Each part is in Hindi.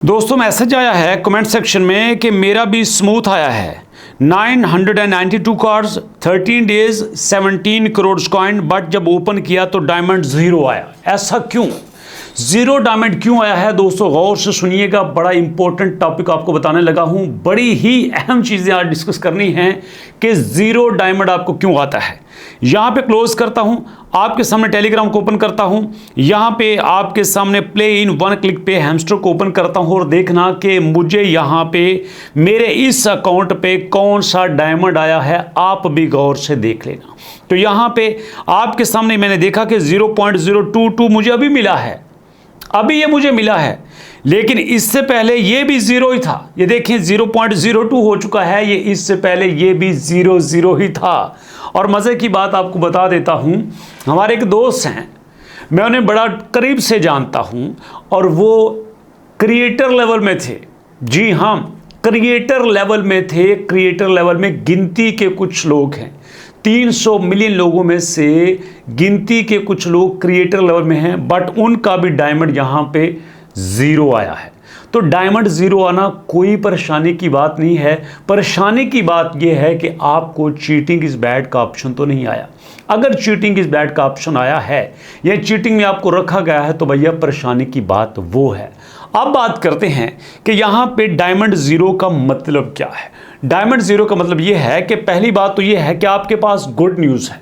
दोस्तों मैसेज आया है कमेंट सेक्शन में कि मेरा भी स्मूथ आया है 992 cards 13 days 17 crore coin, but जब ओपन किया तो डायमंड जीरो आया। ऐसा क्यों? जीरो डायमंड क्यों आया है दोस्तों, गौर से सुनिएगा। बड़ा इंपॉर्टेंट टॉपिक आपको बताने लगा हूं। बड़ी ही अहम चीजें आज डिस्कस करनी है कि जीरो डायमंड आपको क्यों आता है। यहां पे क्लोज करता हूं, आपके सामने टेलीग्राम को ओपन करता हूं, यहां पे आपके सामने प्ले इन वन क्लिक पे हैमस्टर को ओपन करता हूं और देखना कि मुझे यहां पे मेरे इस अकाउंट पे कौन सा डायमंड आया है। आप भी गौर से देख लेना। तो यहां पे आपके सामने मैंने देखा कि 0.022 मुझे अभी मिला है, अभी ये मुझे मिला है, लेकिन इससे पहले ये भी जीरो ही था। ये देखिए 0.02 हो चुका है, ये इससे पहले ये भी 0 ही था। और मज़े की बात आपको बता देता हूँ, हमारे एक दोस्त हैं, मैं उन्हें बड़ा करीब से जानता हूँ और वो क्रिएटर लेवल में थे। जी हाँ, क्रिएटर लेवल में थे। क्रिएटर लेवल में गिनती के कुछ लोग हैं, 300 मिलियन लोगों में से गिनती के कुछ लोग क्रिएटर लेवल में हैं, बट उनका भी डायमंड यहाँ पे जीरो आया है। तो डायमंड जीरो आना कोई परेशानी की बात नहीं है। परेशानी की बात यह है कि आपको चीटिंग इज बैड का ऑप्शन तो नहीं आया। अगर चीटिंग इज बैड का ऑप्शन आया है या चीटिंग में आपको रखा गया है तो भैया परेशानी की बात वो है। अब बात करते हैं कि यहाँ पे डायमंड जीरो का मतलब क्या है। डायमंड जीरो का मतलब ये है कि पहली बात तो ये है कि आपके पास गुड न्यूज़ है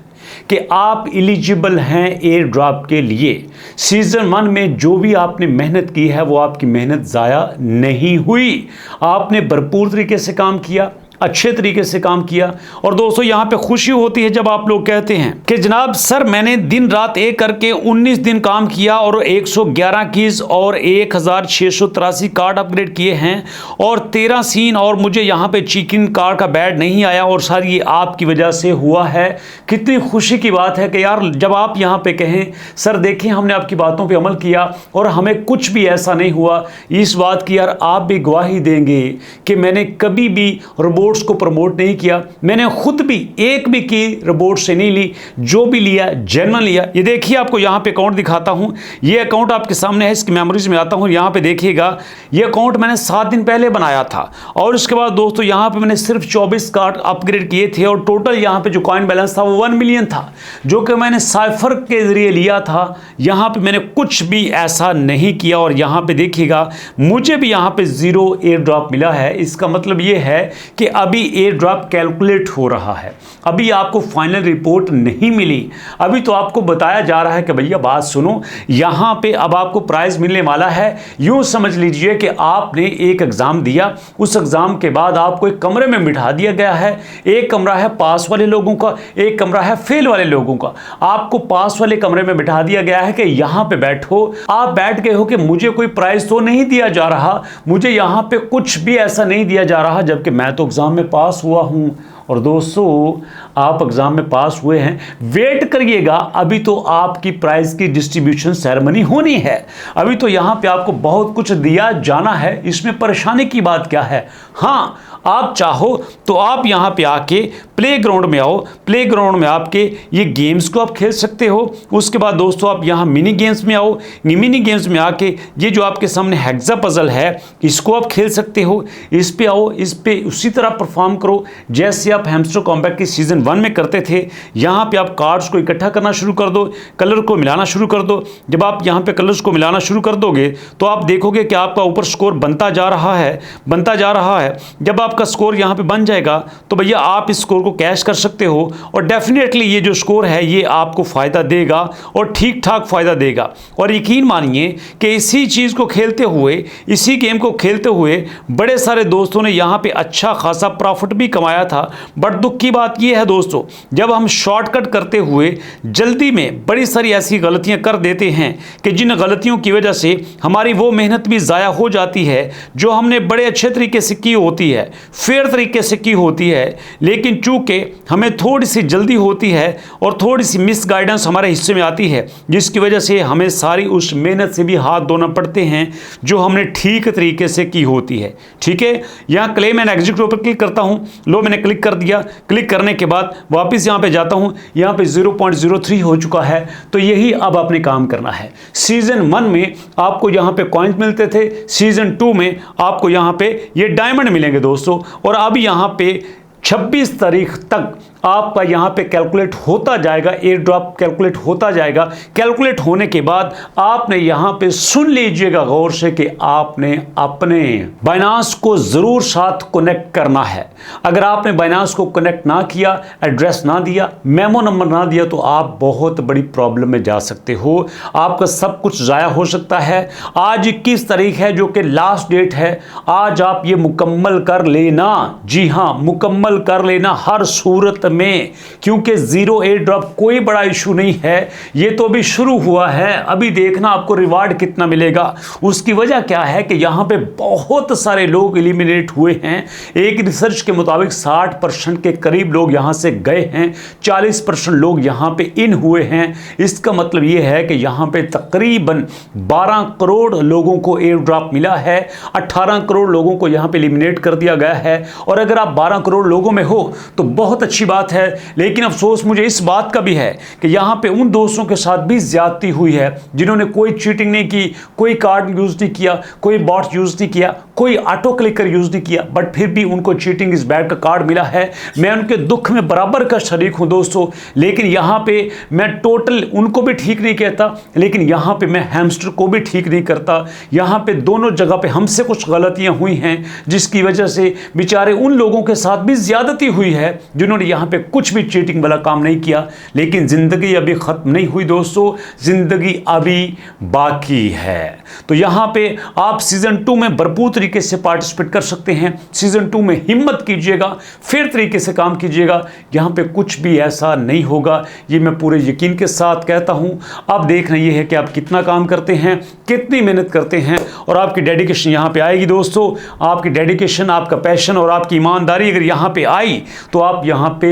कि आप एलिजिबल हैं एयर ड्रॉप के लिए। सीजन 1 में जो भी आपने मेहनत की है वो आपकी मेहनत ज़ाया नहीं हुई। आपने भरपूर तरीके से काम किया, अच्छे तरीके से काम किया। और दोस्तों यहाँ पे खुशी होती है जब आप लोग कहते हैं कि जनाब सर मैंने दिन रात एक करके 19 दिन काम किया और 111 कीज और 1683 कार्ड अपग्रेड किए हैं और 13 सीन, और मुझे यहाँ पे चिकन कार्ड का बैड नहीं आया और सर ये आपकी वजह से हुआ है। कितनी खुशी की बात है कि यार जब आप यहाँ पे कहें सर देखिए हमने आपकी बातों पर अमल किया और हमें कुछ भी ऐसा नहीं हुआ, इस बात की यार आप भी गवाही देंगे कि मैंने कभी भी रोबोट्स को प्रमोट नहीं किया। मैंने खुद भी एक भी की रोबोट से नहीं ली, जो भी लिया जेन्युइन लिया। ये देखिए आपको यहाँ पे अकाउंट दिखाता हूँ, ये अकाउंट आपके सामने है, इसकी मेमोरीज में आता हूँ। यहाँ पे देखिएगा ये अकाउंट मैंने 7 दिन पहले बनाया था और उसके बाद दोस्तों यहाँ पे मैंने सिर्फ 24 कार्ड अपग्रेड किए थे और टोटल यहाँ पे जो कॉइन बैलेंस था वो 1 मिलियन था, जो कि मैंने साइफर के जरिए लिया था। यहाँ पे मैंने कुछ भी ऐसा नहीं किया और यहाँ पे देखिएगा मुझे भी यहाँ पे जीरो एयर ड्रॉप मिला है। इसका मतलब ये है कि अभी एयर ड्रॉप कैलकुलेट हो रहा है, अभी आपको फाइनल रिपोर्ट नहीं मिली। अभी तो आपको बताया जा रहा है कि भैया बात सुनो, यहाँ पे अब आपको प्राइज मिलने वाला है। यूं समझ लीजिए कि आपने एक एग्जाम दिया, उस एग्जाम के बाद आपको एक कमरे में बिठा दिया गया है। एक कमरा है पास वाले लोगों का, एक कमरा है फेल वाले लोगों का। आपको पास वाले कमरे में बिठा दिया गया है कि यहाँ पे बैठो। आप बैठ गए हो कि मुझे कोई प्राइज तो नहीं दिया जा रहा, मुझे यहाँ पे कुछ भी ऐसा नहीं दिया जा रहा, जबकि मैं तो एग्जाम में पास हुआ हूं। और दोस्तों आप एग्जाम में पास हुए हैं, वेट करिएगा, अभी तो आपकी प्राइज की डिस्ट्रीब्यूशन सेरेमनी होनी है। अभी तो यहां पे आपको बहुत कुछ दिया जाना है, इसमें परेशानी की बात क्या है। हाँ आप चाहो तो आप यहाँ पे आके प्लेग्राउंड में आओ, प्लेग्राउंड में आपके ये गेम्स को आप खेल सकते हो। उसके बाद दोस्तों आप यहाँ मिनी गेम्स में आओ, मिनी गेम्स में आके ये जो आपके सामने हेक्सा पजल है इसको आप खेल सकते हो। इस पे आओ, इस पे उसी तरह परफॉर्म करो जैसे आप हैमस्टर कॉम्बैट की सीजन 1 में करते थे। यहाँ पे आप कार्ड्स को इकट्ठा करना शुरू कर दो, कलर को मिलाना शुरू कर दो। जब आप यहाँ पे कलर्स को मिलाना शुरू कर दोगे तो आप देखोगे कि आपका ऊपर स्कोर बनता जा रहा है, बनता जा रहा है। जब आपका स्कोर यहाँ पे बन जाएगा तो भैया आप इस स्कोर को कैश कर सकते हो और डेफिनेटली ये जो स्कोर है ये आपको फायदा देगा और ठीक ठाक फायदा देगा। और यकीन मानिए कि इसी चीज को खेलते हुए, इसी गेम को खेलते हुए बड़े सारे दोस्तों ने यहाँ पे अच्छा खासा प्रॉफिट भी कमाया था। बट दुख की बात ये है दोस्तों, जब हम शॉर्टकट करते हुए जल्दी में बड़ी सारी ऐसी गलतियां कर देते हैं कि जिन गलतियों की वजह से हमारी वो मेहनत भी ज़ाया हो जाती है जो हमने बड़े अच्छे तरीके से की होती है, फेयर तरीके से की होती है, लेकिन चूंकि हमें थोड़ी सी जल्दी होती है और थोड़ी सी मिस गाइडेंस हमारे हिस्से में आती है, जिसकी वजह से हमें सारी उस मेहनत से भी हाथ धोना पड़ते हैं जो हमने ठीक तरीके से की होती है। ठीक है, यहाँ क्लेम एंड एग्जीक्यूट पर क्लिक करता हूँ। लो मैंने क्लिक कर दिया। क्लिक करने के बाद बाद वापस यहाँ पे जाता हूँ, यहाँ पे 0.03 हो चुका है। तो यही अब आपने काम करना है। सीजन 1 में आपको यहाँ पे कॉइन्स मिलते थे, सीजन 2 में आपको यहाँ पे ये डायमंड मिलेंगे दोस्तों। और अब यहाँ पे 26 तारीख तक आपका यहाँ पे कैलकुलेट होता जाएगा, एयर ड्रॉप कैलकुलेट होता जाएगा। कैलकुलेट होने के बाद आपने यहाँ पे सुन लीजिएगा गौर से कि आपने अपने बाइनांस को ज़रूर साथ कनेक्ट करना है। अगर आपने बाइनांस को कनेक्ट ना किया, एड्रेस ना दिया, मेमो नंबर ना दिया, तो आप बहुत बड़ी प्रॉब्लम में जा सकते हो। आपका सब कुछ ज़ाया हो सकता है। आज 21 तारीख है जो कि लास्ट डेट है। आज आप ये मुकम्मल कर लेना, जी हाँ मुकम्मल कर लेना हर सूरत में, क्योंकि जीरो एयर ड्रॉप कोई बड़ा इशू नहीं है। ये तो अभी शुरू हुआ है, अभी देखना आपको रिवार्ड कितना मिलेगा। उसकी वजह क्या है कि यहाँ पे बहुत सारे लोग एलिमिनेट हुए हैं। एक रिसर्च के मुताबिक 60% के करीब लोग यहाँ से गए हैं, 40% लोग यहाँ पे इन हुए हैं। इसका मतलब ये है कि यहाँ पे तकरीबन 12 करोड़ लोगों को एयर ड्रॉप मिला है, 18 करोड़ लोगों को यहाँ पे एलिमिनेट कर दिया गया है। और अगर आप 12 करोड़ लोगों में हो तो बहुत अच्छी बात है, लेकिन अफसोस मुझे इस बात का भी है कि यहां पे उन दोस्तों के साथ भी ज्यादती हुई है जिन्होंने कोई चीटिंग नहीं की, कोई कार्ड यूज नहीं किया, कोई बॉट यूज नहीं किया, कोई ऑटो क्लिकर यूज नहीं किया, बट फिर भी उनको चीटिंग इस बैड का कार्ड मिला है। मैं उनके दुख में बराबर का शरीक हूं दोस्तों, लेकिन यहां पे मैं टोटल उनको भी ठीक नहीं कहता, लेकिन यहां पे मैं हैमस्टर को भी ठीक नहीं करता। यहां पे दोनों जगह पे हमसे कुछ गलतियां हुई हैं, जिसकी वजह से बेचारे उन लोगों के साथ भी ज्यादती हुई है जिन्होंने यहां पे कुछ भी चीटिंग वाला काम नहीं किया। लेकिन जिंदगी अभी खत्म नहीं हुई दोस्तों, जिंदगी अभी बाकी है। तो यहां पे आप सीजन 2 में भरपूर तरीके से पार्टिसिपेट कर सकते हैं। सीजन 2 में हिम्मत कीजिएगा, फेयर तरीके से काम कीजिएगा। यहां पे कुछ भी ऐसा नहीं होगा, ये मैं पूरे यकीन के साथ कहता हूं। अब देखना ये है कि आप कितना काम करते हैं, कितनी मेहनत करते हैं, और आपकी डेडिकेशन यहां पे आएगी दोस्तों। आपकी डेडिकेशन, आपका पैशन और आपकी ईमानदारी अगर यहां पे आई तो आप यहां पे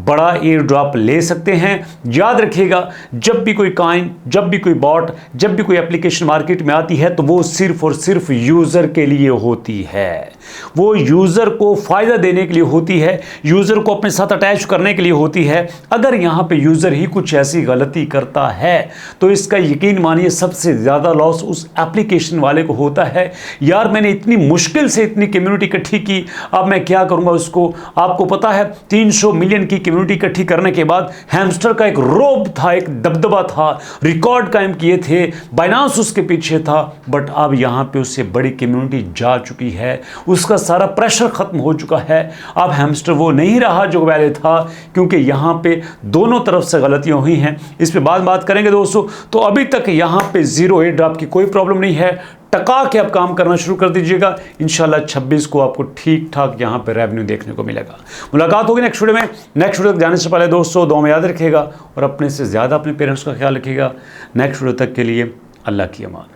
बड़ा एयर ड्रॉप ले सकते हैं। याद रखिएगा, जब भी कोई कॉइन, जब भी कोई बॉट, जब भी कोई एप्लीकेशन मार्केट में आती है तो वो सिर्फ और सिर्फ यूजर के लिए होती है। वो यूजर को फायदा देने के लिए होती है, यूजर को अपने साथ अटैच करने के लिए होती है। अगर यहां पे यूजर ही कुछ ऐसी गलती करता है तो इसका यकीन मानिए सबसे ज्यादा लॉस उस एप्लीकेशन वाले को होता है। यार मैंने इतनी मुश्किल से इतनी कम्युनिटी इकट्ठी की, अब मैं क्या करूंगा उसको। आपको पता है 300 मिलियन की कम्युनिटी इकट्ठी करने के बाद हैमस्टर का एक रोब था, एक दबदबा था, रिकॉर्ड कायम किए थे, बाइनांस उसके पीछे था, बट अब यहां पे उससे बड़ी कम्युनिटी जा चुकी है, उसका सारा प्रेशर खत्म हो चुका है। अब हैमस्टर वो नहीं रहा जो पहले था, क्योंकि यहां पे दोनों तरफ से गलतियां हुई हैं। इस पे बात करेंगे दोस्तों। तो अभी तक यहां पे जीरो एयर ड्रॉप की कोई प्रॉब्लम नहीं है। टका के आप काम करना शुरू कर दीजिएगा, इंशाल्लाह 26 को आपको ठीक ठाक यहां पे रेवेन्यू देखने को मिलेगा। मुलाकात होगी नेक्स्ट वीडियो में। नेक्स्ट वीडियो तक जाने से पहले दोस्तों दुआ में याद रखिएगा और अपने से ज़्यादा अपने पेरेंट्स का ख्याल रखिएगा। नेक्स्ट वीडियो तक के लिए अल्लाह की अमान।